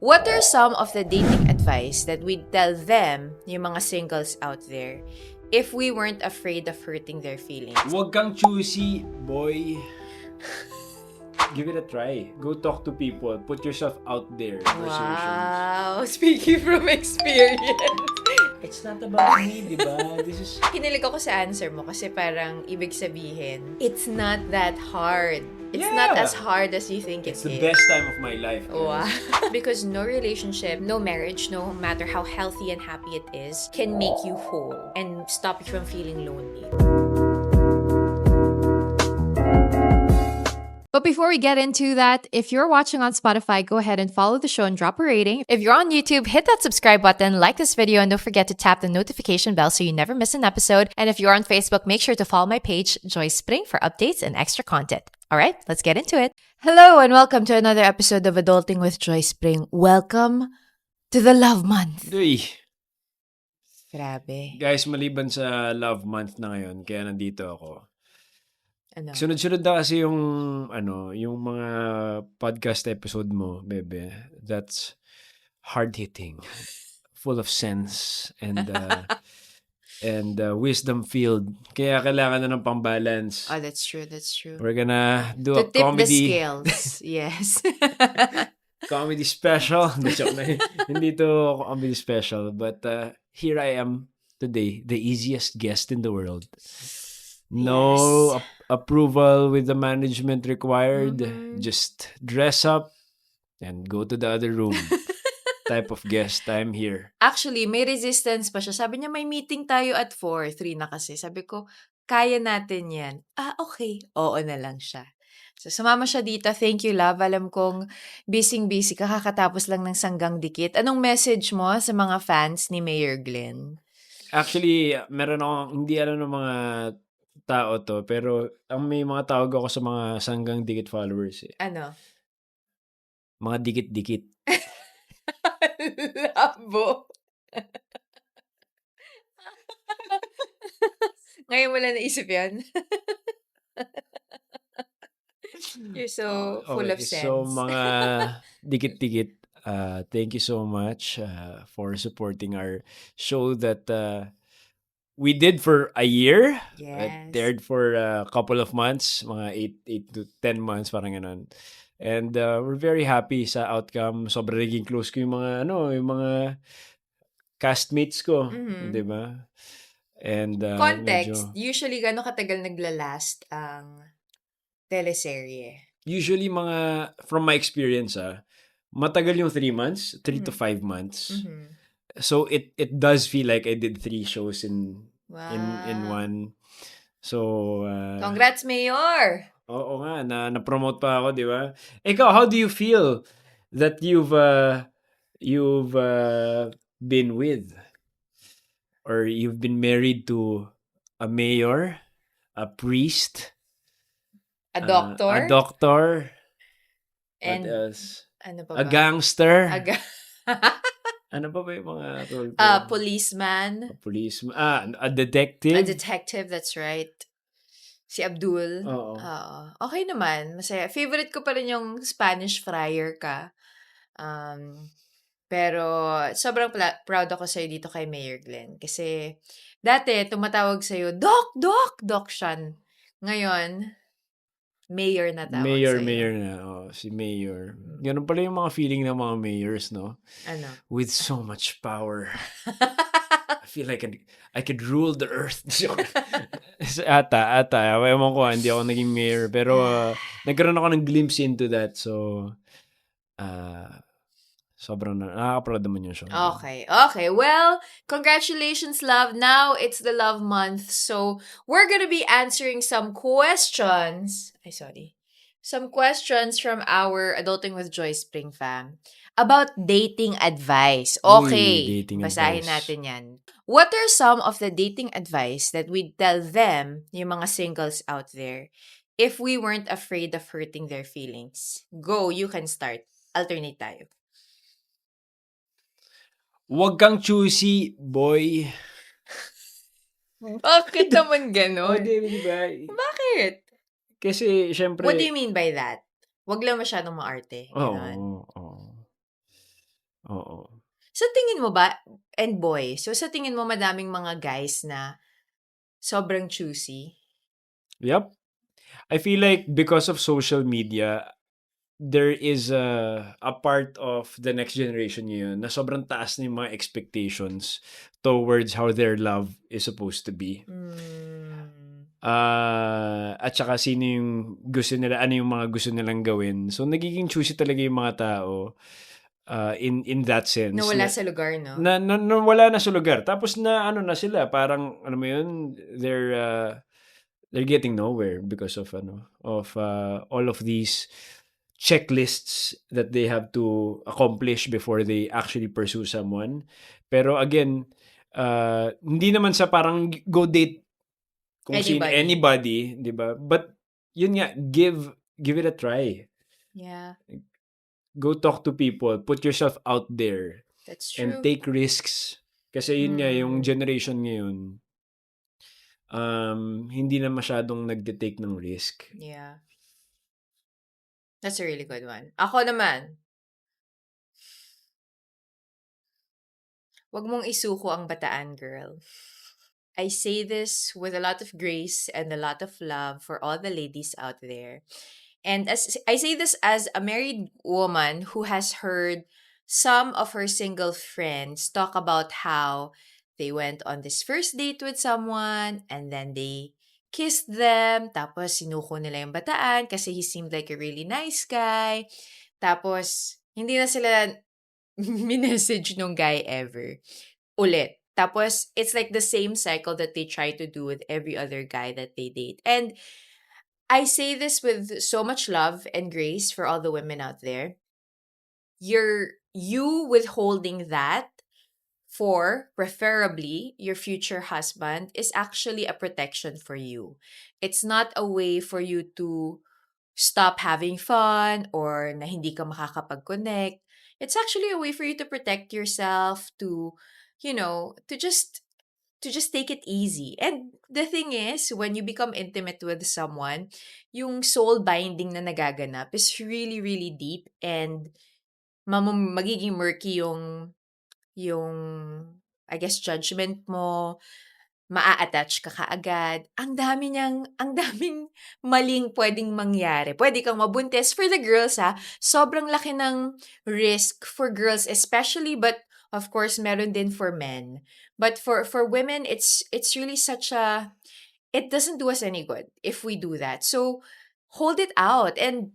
What are some of the dating advice that we'd tell them, yung mga singles out there, if we weren't afraid of hurting their feelings? Huwag kang choosy, boy. Give it a try. Go talk to people. Put yourself out there in conversations. Wow! Speaking from experience. It's not about me, di ba? This is... Kinilig ako sa answer mo kasi parang ibig sabihin, it's not that hard. It's not as hard as you think It's it the is. best time of my life. Wow. Because no relationship, no marriage, no matter how healthy and happy it is, can make you whole and stop you from feeling lonely. But before we get into that, if you're watching on Spotify, go ahead and follow the show and drop a rating. If you're on YouTube, hit that subscribe button, like this video, and don't forget to tap the notification bell so you never miss an episode. And if you're on Facebook, make sure to follow my page, Joy Spring, for updates and extra content. All right, let's get into it. Hello and welcome to another episode of Adulting with Joy Spring. Welcome to the Love Month. Uy. Grabe. Guys, maliban sa love month na ngayon, kaya nandito ako. Ano? Sunod-sunod na kasi yung mga podcast episode mo, bebe. That's hard-hitting. Full of sense and wisdom filled. Kaya kailangan na ng pang-balance. Oh, that's true. That's true. We're gonna do To a tip comedy. the scales. Yes. Comedy special. Hindi to comedy special. But here I am today, the easiest guest in the world. No approval with the management required. Just dress up and go to the other room. Type of guest. I'm here. Actually, may resistance pa siya. Sabi niya, may meeting tayo at 4. 3 na kasi. Sabi ko, kaya natin yan. Okay. Oo na lang siya. So, sumama siya dito. Thank you, love. Alam kong busy-busy ka. Kakatapos lang ng Sanggang Dikit. Anong message mo sa mga fans ni Mayor Glenn? Actually, meron akong, hindi alam ng mga tao to, pero may mga tawag ako sa mga Sanggang Dikit followers eh. Ano? Mga dikit-dikit. Labo. Ngayon mo lang naisip yan? You're so full of sense. So, mga dikit-dikit, thank you so much for supporting our show that we did for a year. Yes. It aired for a couple of months, mga 8 to 10 months, parang ganun. And we're very happy sa outcome. Sobrang naging close ko yung mga castmates ko, di ba? And context, usually gano'ng katagal naglalast ang teleserye? Usually from my experience, matagal yung 3 months, 3 to 5 months. So it does feel like I did 3 shows in one. So Congrats, Mayor! Oo nga, na-promote pa ako, di ba? Ikaw, how do you feel that you've been with, or you've been married to a mayor, a priest, a doctor, and what else? Ano pa ba? a gangster. Ano pa ba yung mga role? Policeman. A policeman. A detective. A detective, that's right. Si Abdul. Oo. Okay naman. Masaya. Favorite ko pa rin yung Spanish friar ka. Pero sobrang proud ako sa'yo dito kay Mayor Glenn. Kasi dati tumatawag sa'yo, Doc Sean. Ngayon, Mayor na tawag sa'yo. Mayor na. Si Mayor. Ganun pala yung mga feeling ng mga mayors, no? Ano? With so much power. I feel like I could rule the earth. Ata. Ewan ko, hindi ako naging mayor. Pero nagkaroon ako ng glimpse into that. So, sobrang nakaka-proud naman yung show. Okay. Well, congratulations, love. Now, it's the love month. So, we're gonna be answering some questions. Some questions from our Adulting with Joy Spring fam about dating advice. Okay, basahin natin yan. What are some of the dating advice that we'd tell them, yung mga singles out there, if we weren't afraid of hurting their feelings? Go, you can start. Alternate tayo. Huwag kang choosy, boy. Bakit naman ganon? Di ba? Bakit? Kasi, syempre... What do you mean by that? Wag lang masyadong maarte. Oo. Oo. Sa tingin mo ba, and boy, so sa tingin mo madaming mga guys na sobrang choosy? Yep. I feel like because of social media, there is a part of the next generation ngayon na sobrang taas na yung mga expectations towards how their love is supposed to be. Mm. At saka sino yung gusto nila, ano yung mga gusto nilang gawin. So, nagiging choosy talaga yung mga tao in that sense. Nawala sa lugar, no? Na wala na sa lugar. Tapos na ano na sila, parang ano mo yun, they're getting nowhere because of all of these checklists that they have to accomplish before they actually pursue someone. Pero again, hindi naman sa parang go date kung sino Anybody. anybody, 'di ba? But yun nga, give it a try. Yeah, Go talk to people, put yourself out there that's and true. take risks. Kasi yun nga, yung Mm. generation ngayon, hindi na masyadong nagte-take ng risk. Yeah. That's a really good one. Ako naman, wag mong isuko ang bataan, girl. I say this with a lot of grace and a lot of love for all the ladies out there. And as I say this as a married woman who has heard some of her single friends talk about how they went on this first date with someone and then they kissed them, tapos sinuko nila yung bataan kasi he seemed like a really nice guy. Tapos, hindi na sila minessage nung guy ever. Ulit. Tapos, it's like the same cycle that they try to do with every other guy that they date. And I say this with so much love and grace for all the women out there. You withholding that for preferably your future husband is actually a protection for you. It's not a way for you to stop having fun or na hindi ka makakapag-connect. It's actually a way for you to protect yourself, to, to just take it easy. And the thing is, when you become intimate with someone, yung soul binding na nagaganap is really, really deep and magiging murky yung I guess judgment mo, maa-attach ka kaagad. Ang daming maling pwedeng mangyari. Pwede kang mabuntis for the girls ha. Sobrang laki ng risk for girls especially, but of course meron din for men. But for women it's really such a it doesn't do us any good if we do that. So hold it out and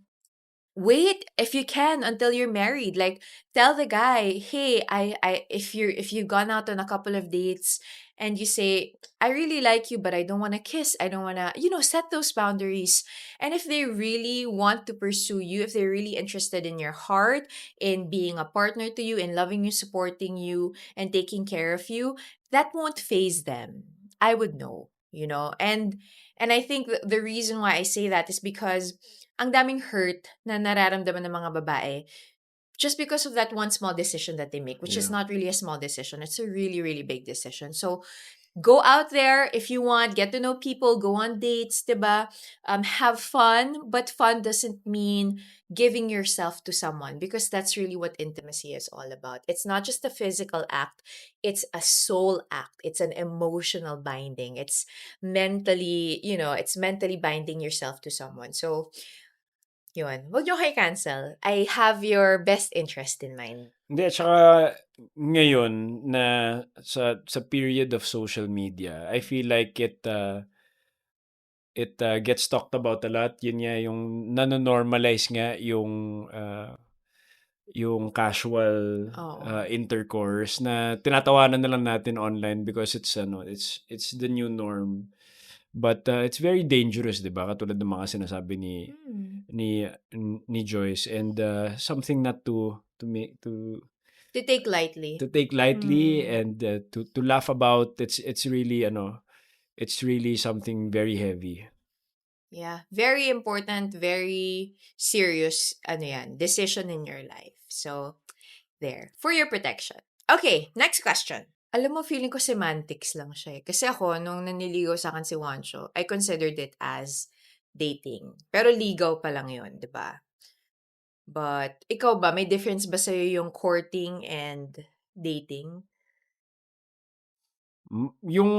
wait if you can until you're married. Like tell the guy, hey, I if you've gone out on a couple of dates and you say, I really like you, but I don't want to kiss. I don't want to, set those boundaries. And if they really want to pursue you, if they're really interested in your heart, in being a partner to you, in loving you, supporting you, and taking care of you, that won't phase them. I would know. And I think the reason why I say that is because ang daming hurt na nararamdaman ng mga babae just because of that one small decision that they make, which is Yeah. not really a small decision. It's a really, really big decision. So go out there if you want, get to know people, go on dates, diba? Have fun, but fun doesn't mean giving yourself to someone because that's really what intimacy is all about. It's not just a physical act, it's a soul act. It's an emotional binding. It's mentally binding yourself to someone. So, yun. Huwag niyo kayo cancel. I have your best interest in mind. Hindi, at saka ngayon na sa period of social media, I feel like it gets talked about a lot. Yun nga yung nano-normalize nga yung casual Oo. intercourse na tinatawanan na lang natin online because it's the new norm. But it's very dangerous, 'di ba? Katulad ng mga sinasabi Hmm. ni Joyce, and something not To take lightly. to take lightly Hmm. and to laugh about. It's really it's really something very heavy. Yeah. Very important, very serious, decision in your life. So, there. For your protection. Okay, next question. Alam mo, feeling ko semantics lang siya eh. Kasi ako, nung naniligaw sa akin si Juancho, I considered it as dating. Pero ligaw pa lang yun, di ba? But ikaw ba, may difference ba sa'yo yung courting and dating? Yung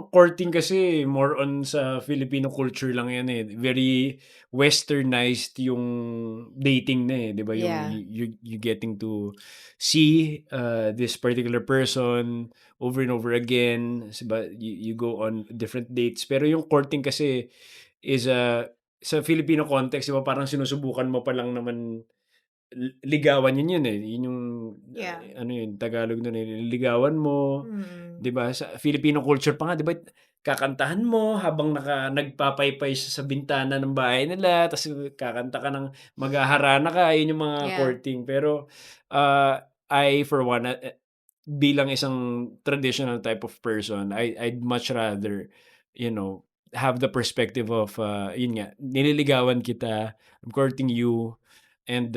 courting kasi more on sa Filipino culture lang yan eh. Very westernized yung dating na eh, 'di ba? Yung Yeah. you getting to see this particular person over and over again, 'di ba? You go on different dates. Pero yung courting kasi is sa Filipino context, 'di ba? Parang sinusubukan mo pa lang naman ligawan yun eh. Yun yung Yeah. ano yun, Tagalog nun eh. Ligawan mo, Mm. 'di ba? Sa Filipino culture pa nga, 'di ba? Kakantahan mo habang nagpapaypay sa bintana ng bahay nila, tapos kakanta ka ng maghaharana ka, yun yung mga Yeah. courting. Pero I for one, bilang isang traditional type of person, I'd much rather, have the perspective of yun nga, nililigawan kita, I'm courting you, and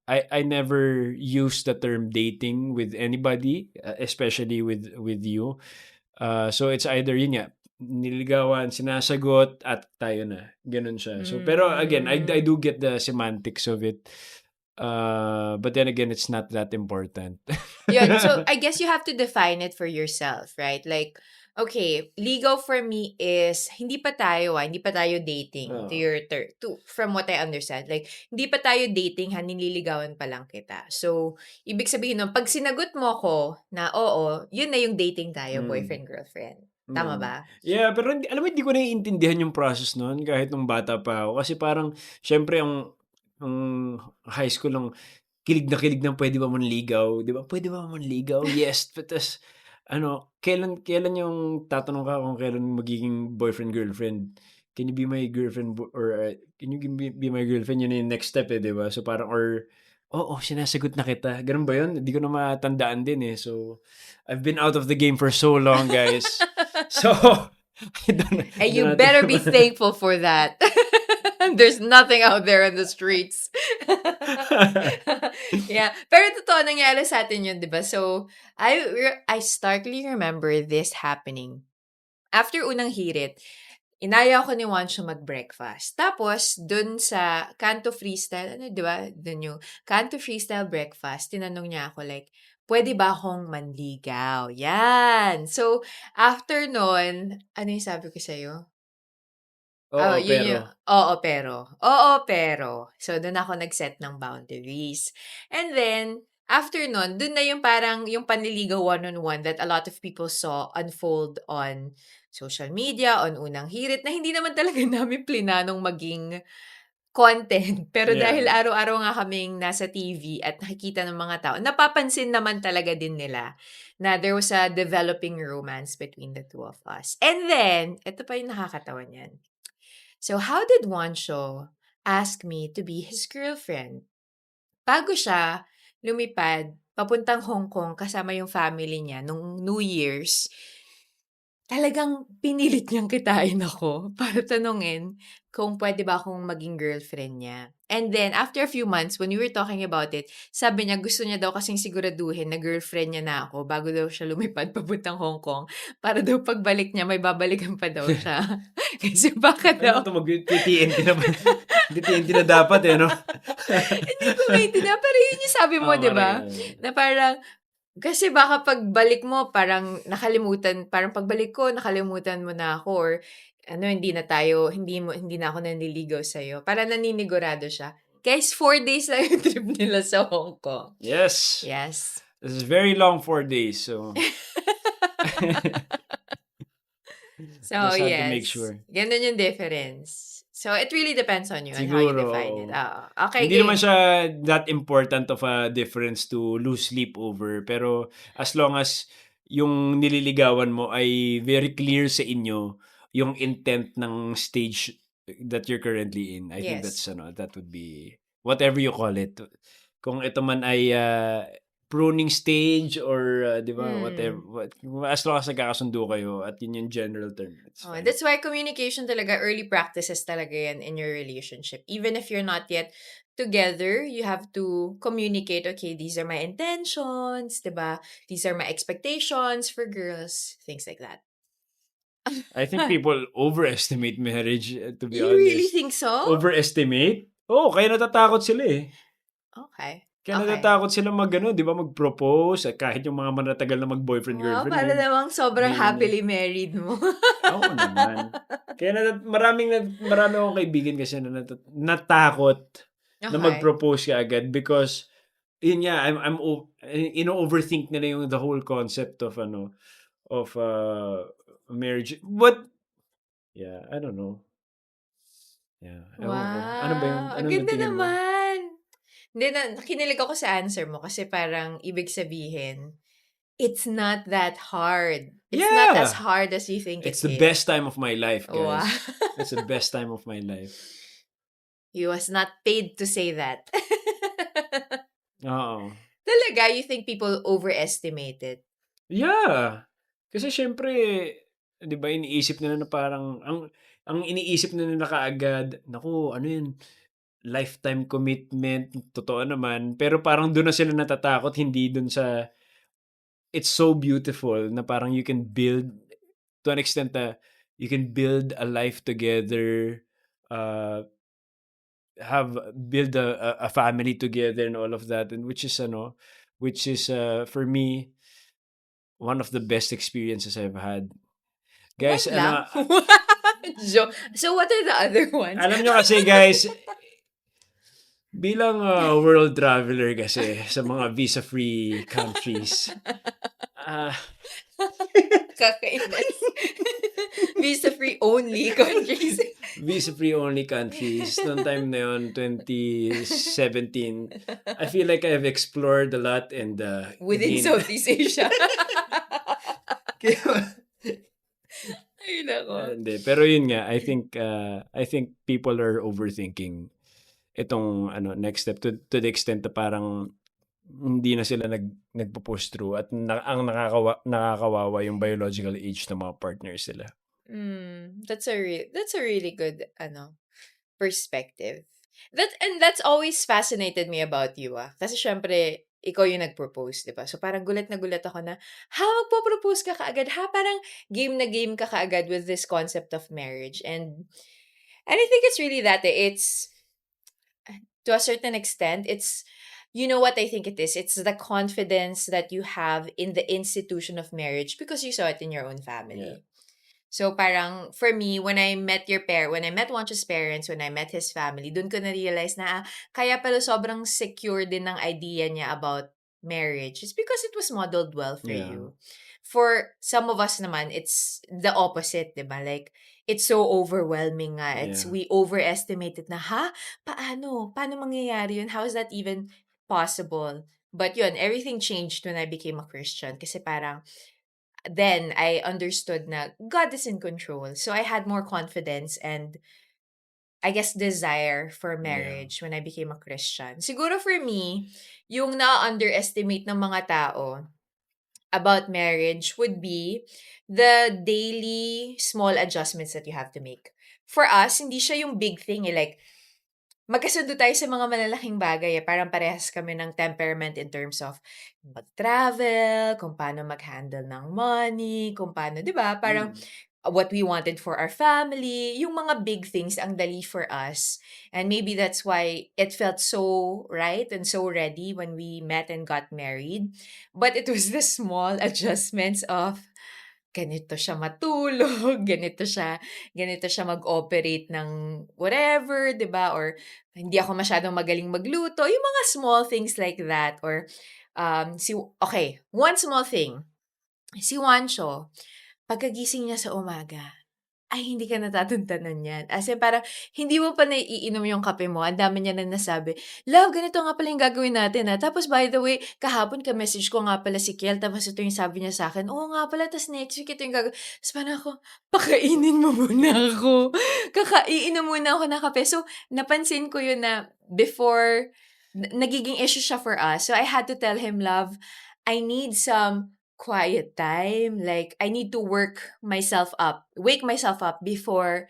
I never use the term dating with anybody, especially with you. So it's either yun nga, nililigawan, sinasagot, at tayo na. Ganun siya. So, pero again, I Mm. do get the semantics of it. But then again, it's not that important. Yun, so I guess you have to define it for yourself, right? Like, okay, ligaw for me is hindi pa tayo dating to Oo. your from what I understand. Like, hindi pa tayo dating ha, nililigawan pa lang kita. So, ibig sabihin nun, pag sinagot mo ko na oo, yun na yung dating tayo, Mm. boyfriend, girlfriend. Tama Mm. ba? Yeah, pero alam mo, hindi ko naiintindihan yung process nun kahit nung bata pa ako. Kasi parang, syempre, ang high school lang, kilig na kilig ng pwede ba manligaw, 'di ba? Pwede ba manligaw? Yes. Tas kailan yung tatanong ka kung kailan magiging boyfriend, girlfriend? Can you be my girlfriend or can you be my girlfriend? Yun yung next step eh, 'di ba? So parang or, oo, sinasagot na kita. Ganun ba yun? Hindi ko na matandaan din eh. So I've been out of the game for so long, guys. So I And don't you know better be thankful for that. There's nothing out there in the streets. Yeah. Pero totoo nangyari sa atin yun, di ba? So, I starkly remember this happening. After unang hirit, inaya ko ni Juancho mag-breakfast. Tapos, dun sa Kanto Freestyle, ano, di ba? Dun yung Kanto Freestyle breakfast, tinanong niya ako like, pwede ba akong manligaw? Yan. So, after nun, ano yung sabi ko sa'yo? Oo, Yun pero yung oo, pero. Oo, pero. So, dun ako nag-set ng boundaries. And then, after nun, dun na yung parang yung panliligaw one-on-one that a lot of people saw unfold on social media, on Unang Hirit, na hindi naman talaga namin plinanong maging content. Pero dahil yeah. araw-araw nga kaming nasa TV at nakikita ng mga tao, napapansin naman talaga din nila na there was a developing romance between the two of us. And then, ito pa yung nakakatawa niyan. So, how did Juancho ask me to be his girlfriend? Bago siya lumipad papuntang Hong Kong kasama yung family niya nung New Year's, talagang pinilit niyang kitain ako para tanungin kung pwede ba akong maging girlfriend niya. And then, after a few months, when we were talking about it, sabi niya gusto niya daw kasing siguraduhin na girlfriend niya na ako bago daw siya lumipad papuntang Hong Kong para daw pagbalik niya may babalikan pa daw siya. Kasi baka Ano daw 'to, mag-TTNT na ba? TTNT na dapat eh, 'no? hindi ko maintindihan, pero yun yung sabi mo, Oo, 'di parang ba? gano'n. Na parang kasi baka pagbalik mo parang nakalimutan, parang pagbalik ko nakalimutan mo na ako or ano hindi na ako nanliligaw sa'yo. Parang naninigurado siya. Guys, 4 days lang yung trip nila sa Hong Kong. Yes. Yes. This is very long 4 days, so So, just had to make yes. sure. Ganun yung difference. So, it really depends on you and how you Siguro, define oo. it. Oo. Okay, Hindi naman game. siya that important of a difference to lose sleep over, pero as long as yung nililigawan mo ay very clear sa inyo yung intent ng stage that you're currently in, I think Yes. that would be whatever you call it. Kung ito man ay pruning stage or 'di ba, whatever, Hmm. as long as nagkakasundo kayo at yun yung general term, it's Oh, fine. that's why communication talaga, early practices talaga yan in your relationship. Even if you're not yet together, you have to communicate, okay, these are my intentions, diba? These are my expectations for girls, things like that. I think people overestimate marriage, to be You really honest. think so? Overestimate? Oo, kaya natatakot sila eh. Okay. Kaya Okay. natatakot sila di ba, mag-propose. At kahit yung mga manatagal na Wow, mag-boyfriend-girlfriend, para namang sobrang hindi na. happily married mo. Oo naman. Kaya marami akong kaibigan kasi na natakot na Okay. mag-propose ka agad because yun nga, ino-overthink nila yung the whole concept of marriage. But yeah, I don't know. Yeah, ewan ko. Ano ba yung Wow, ang anong ganda tingin mo? naman. Hindi kinilig ako sa answer mo kasi parang ibig sabihin, it's not that hard. It's not as Yeah! hard as you think It's it the is. best time of my life, Wow. guys. It's the best time of my life. He was not paid to say that. Oo. Talaga, you think people overestimate it? Yeah. Kasi siyempre, 'di ba iniisip nila na parang ang iniisip na nila kaagad, naku ano 'yun, lifetime commitment, totoo naman. Pero parang dun na sila natatakot, hindi dun sa it's so beautiful na parang you can build to an extent na you can build a life together, uh, build a family together and all of that, and which is for me one of the best experiences I've had. Guys, One lang? So what are the other ones? alam nyo kasi guys, bilang world traveler kasi sa mga visa-free countries, ah, Kakainis. Visa-free only countries. visa-free only countries, noong time na yun, 2017, I feel like I've explored a lot and Within gained. Southeast Asia. Ay, nako. Hindi, pero yun nga, I think people are overthinking itong next step to the extent na parang hindi na sila nagpo-push through at ang nakakawawa yung biological age ng mga partners nila. That's a really good perspective. That's always fascinated me about you, ah. Kasi syempre, ikaw yung nag-propose, di ba? So parang gulat na gulat ako na, ha, magpo-propose ka kaagad, ha? Parang game na game ka kaagad with this concept of marriage. And I think it's really that, it's, to a certain extent, it's, you know what I think it is? It's the confidence that you have in the institution of marriage because you saw it in your own Yeah. family. So parang for me, when I met Juancho's parents, when I met his family, dun ko na-realize na kaya pala sobrang secure din ng idea niya about marriage. It's because it was modeled well for Yeah. you. For some of us naman, it's the opposite, di ba? Like, it's so overwhelming nga. Yeah. We overestimate it na, Paano? Paano mangyayari yun? How is that even possible? But yun, everything changed when I became a Christian. Kasi parang, then I understood na God is in control. So I had more confidence and I guess desire for marriage when I became a Christian. Siguro for me, yung na-underestimate ng mga tao about marriage would be the daily small adjustments that you have to make. For us, hindi siya yung big thing like magkasundo tayo sa mga malalaking bagay. Parang parehas kami ng temperament in terms of mag-travel, kung paano mag-handle ng money, kung paano, di ba? Parang what we wanted for our family, yung mga big things ang dali for us. And maybe that's why it felt so right and so ready when we met and got married. But it was the small adjustments of ganito siya matulog, ganito siya mag-operate ng whatever, 'di ba? Or hindi ako masyadong magaling magluto, yung mga small things like that. Or one small thing. Si Juancho, pagkagising niya sa umaga, ay hindi ka natatantanan yan. As in parang hindi mo pa naiinom yung kape mo, ang dami niya nang nasabi, "Love, ganito nga pala yung gagawin natin, Tapos by the way, kahapon ka-message ko nga pala si Kiel, tapos ito yung sabi niya sa'kin, oo nga pala, tas next week ito yung gagawin." Ta's parang ako, "Pakainin mo muna ako. Iinom muna ako ng kape." So, napansin ko yun na before, nagiging issue siya for us. So, I had to tell him, "Love, I need some quiet time. Like, I need to wake myself up before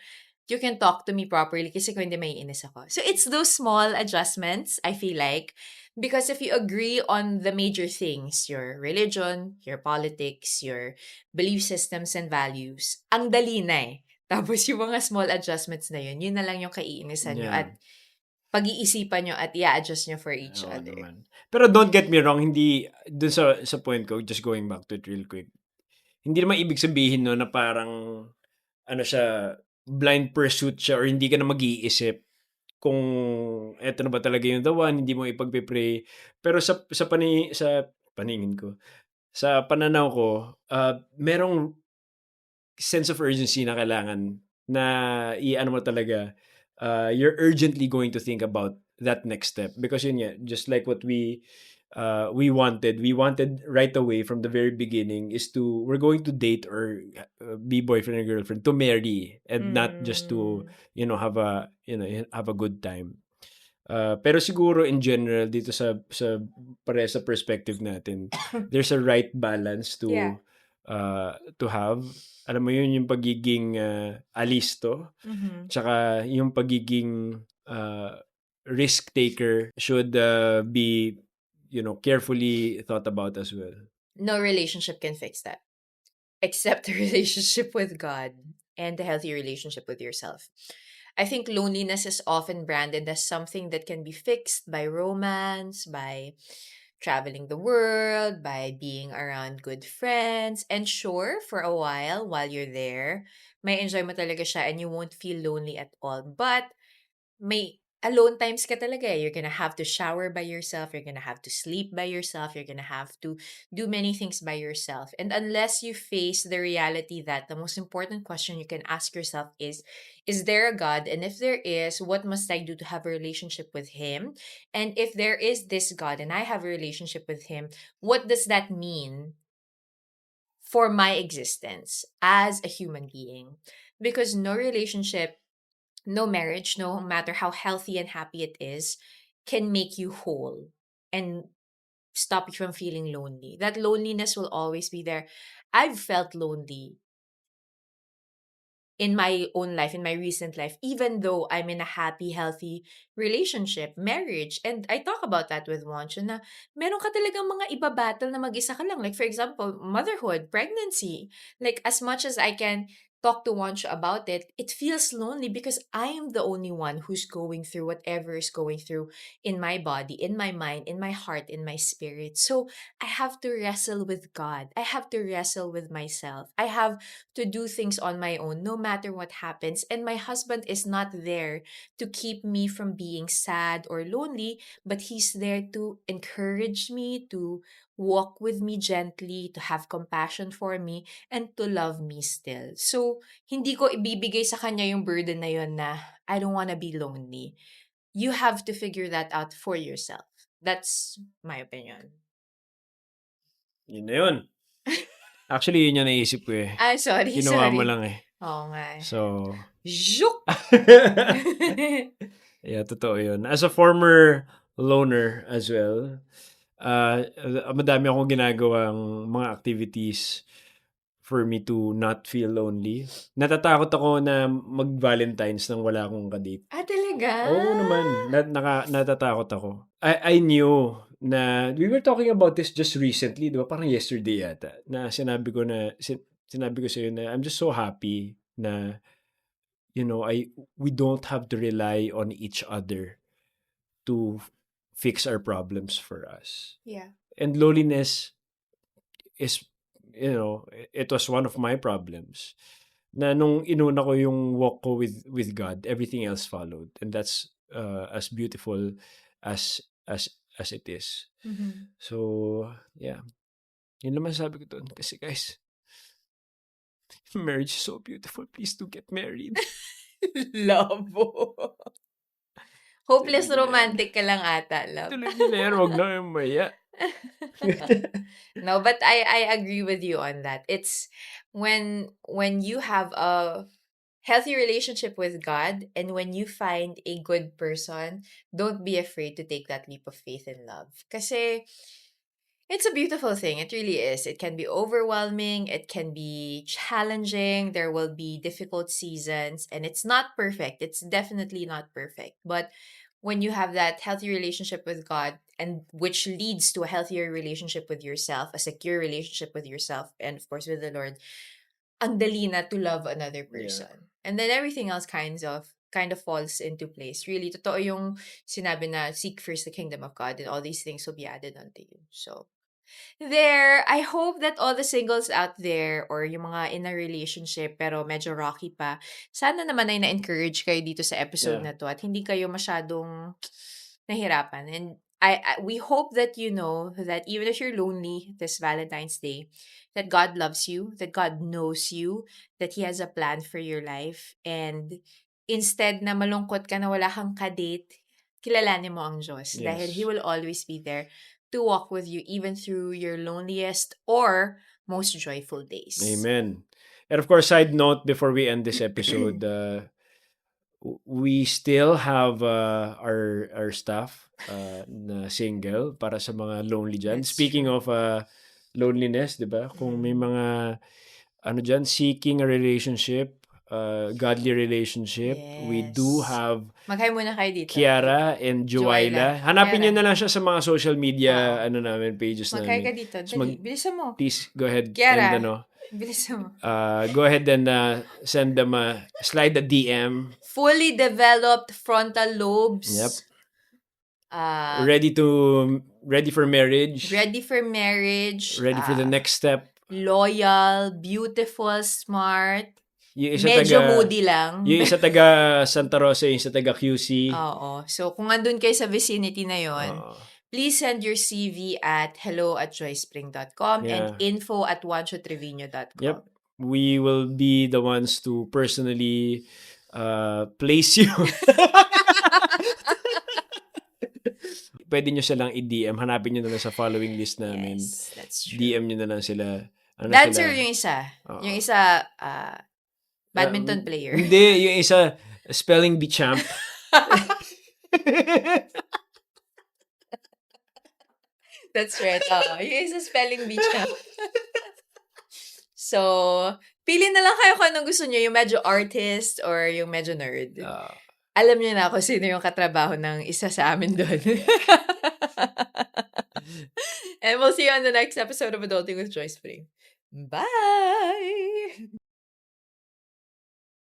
you can talk to me properly kasi kung hindi maiinis ako." So, it's those small adjustments, I feel like. Because if you agree on the major things, your religion, your politics, your belief systems and values, ang dali na eh. Tapos yung mga small adjustments na yun na lang yung kaiinisan nyo. Yeah. At pag-iisipan nyo at i-adjust nyo for each Oo other. naman. Pero don't get me wrong, hindi, dun sa point ko, just going back to it real quick, hindi naman ibig sabihin no na parang, ano siya, blind pursuit siya or hindi ka na mag-iisip kung eto na ba talaga yung the one, hindi mo ipagpe-pray. Pero sa paningin ko, sa pananaw ko, merong sense of urgency na kailangan na i-ano mo talaga, you're urgently going to think about that next step. Because yun nga, just like what we wanted right away from the very beginning is we're going to date or be boyfriend and girlfriend to marry and not just to, have a good time. Pero siguro in general dito sa perspective natin, there's a right balance Yeah. to have. Alam mo yun, yung pagiging alisto, Mhm. tsaka yung pagiging risk taker should be, carefully thought about as well. No relationship can fix that. Except the relationship with God and the healthy relationship with yourself. I think loneliness is often branded as something that can be fixed by romance, by traveling the world, by being around good friends. And sure, for a while you're there, may enjoy mo talaga siya and you won't feel lonely at all. But may alone times ka talaga eh. You're gonna have to shower by yourself. You're gonna have to sleep by yourself. You're gonna have to do many things by yourself. And unless you face the reality that the most important question you can ask yourself is there a God? And if there is, what must I do to have a relationship with Him? And if there is this God and I have a relationship with Him, what does that mean for my existence as a human being? Because no relationship, no marriage, no matter how healthy and happy it is, can make you whole and stop you from feeling lonely. That loneliness will always be there. I've felt lonely in my own life, in my recent life, even though I'm in a happy, healthy relationship, marriage. And I talk about that with Wancho na meron ka talagang mga ibabattle na mag-isa ka lang. Like, for example, motherhood, pregnancy. Like, as much as I can talk to Wancho about it, it feels lonely because I am the only one who's going through whatever is going through in my body, in my mind, in my heart, in my spirit. So I have to wrestle with God. I have to wrestle with myself. I have to do things on my own no matter what happens. And my husband is not there to keep me from being sad or lonely, but he's there to encourage me, to walk with me gently, to have compassion for me, and to love me still. So, hindi ko ibibigay sa kanya yung burden na yun na I don't wanna be lonely. You have to figure that out for yourself. That's my opinion. Yun na yun. Actually, yun yung naisip ko eh. Sorry, Ginawa mo sorry. lang eh. Oo nga. So, Zhook! yeah, totoo yun. As a former loner as well, madami akong ginagawang mga activities for me to not feel lonely. Natatakot ako na mag-Valentine's nang wala akong kadate. Talaga? Oo naman. Natatakot ako. I knew na we were talking about this just recently, di ba? Parang yesterday yata. Na sinabi ko sa'yo na I'm just so happy na we don't have to rely on each other to fix our problems for us. Yeah. And loneliness is, it was one of my problems. Na nung inuna ko yung walk ko with God, everything else followed. And that's as beautiful as it is. Mm-hmm. So, yeah. Yun naman sabi ko doon. Kasi guys, marriage is so beautiful. Please do get married. Labo. Hopeless Tuloy nyo na yan. romantic ka lang ata, love. Tuloy nyo na yan. Huwag na yung maya. No, but I agree with you on that. It's when you have a healthy relationship with God and when you find a good person, don't be afraid to take that leap of faith and love. Kasi it's a beautiful thing. It really is. It can be overwhelming. It can be challenging. There will be difficult seasons, and it's not perfect. It's definitely not perfect. But when you have that healthy relationship with God, and which leads to a healthier relationship with yourself, a secure relationship with yourself, and of course with the Lord, ang dali na to love another person. And then everything else kinds of kind of falls into place. Really, totoo yung sinabi na seek first the kingdom of God and all these things will be added unto you. So, there, I hope that all the singles out there or yung mga in a relationship pero medyo rocky pa, sana naman ay na-encourage kayo dito sa episode Yeah. na to at hindi kayo masyadong nahirapan. And we hope that you know that even if you're lonely this Valentine's Day, that God loves you, that God knows you, that He has a plan for your life. And instead na malungkot ka na wala kang kadate, kilalanin mo ang Diyos dahil He Yes. will always be there to walk with you even through your loneliest or most joyful days. Amen. And of course, side note before we end this episode, we still have our staff na single para sa mga lonely dyan. That's Speaking true. of loneliness, di ba? Kung may mga dyan, seeking a relationship, godly relationship, we do Yes. have Mag-hi muna kayo dito. Kiara and Joyla. Hanapin Kiara. nyo na lang siya sa mga social media Oo. namin, pages Mag-hi ka namin. dito. So, Dali, bilisan mo. Please go ahead Kiara. and Bilisan mo. go ahead and send them slide a DM. Fully developed frontal lobes. Yep. Ready for marriage. Ready for marriage. Ready for the next step. Loyal, beautiful, smart. Yung isa Medyo moody lang. Yung isa taga Santa Rosa, yung isa taga QC. Oo. So, kung andun kayo sa vicinity na yon, please send your CV at hello@joyspring.com and info@juanchotrevino.com. Yep. We will be the ones to personally place you. Pwede nyo silang i-DM. Hanapin nyo na lang sa following list namin. Yes, that's true. DM nyo na lang sila. Dancer yung isa. Oo. Yung isa, badminton player. Hindi, yung isa, spelling bee champ. That's right. Yung isa spelling bee champ. So, pili na lang kayo kung anong gusto nyo. Yung medyo artist or yung medyo nerd. Alam niyo na kung sino yung katrabaho ng isa sa amin doon. And we'll see you on the next episode of Adulting with Joy Spring. Bye!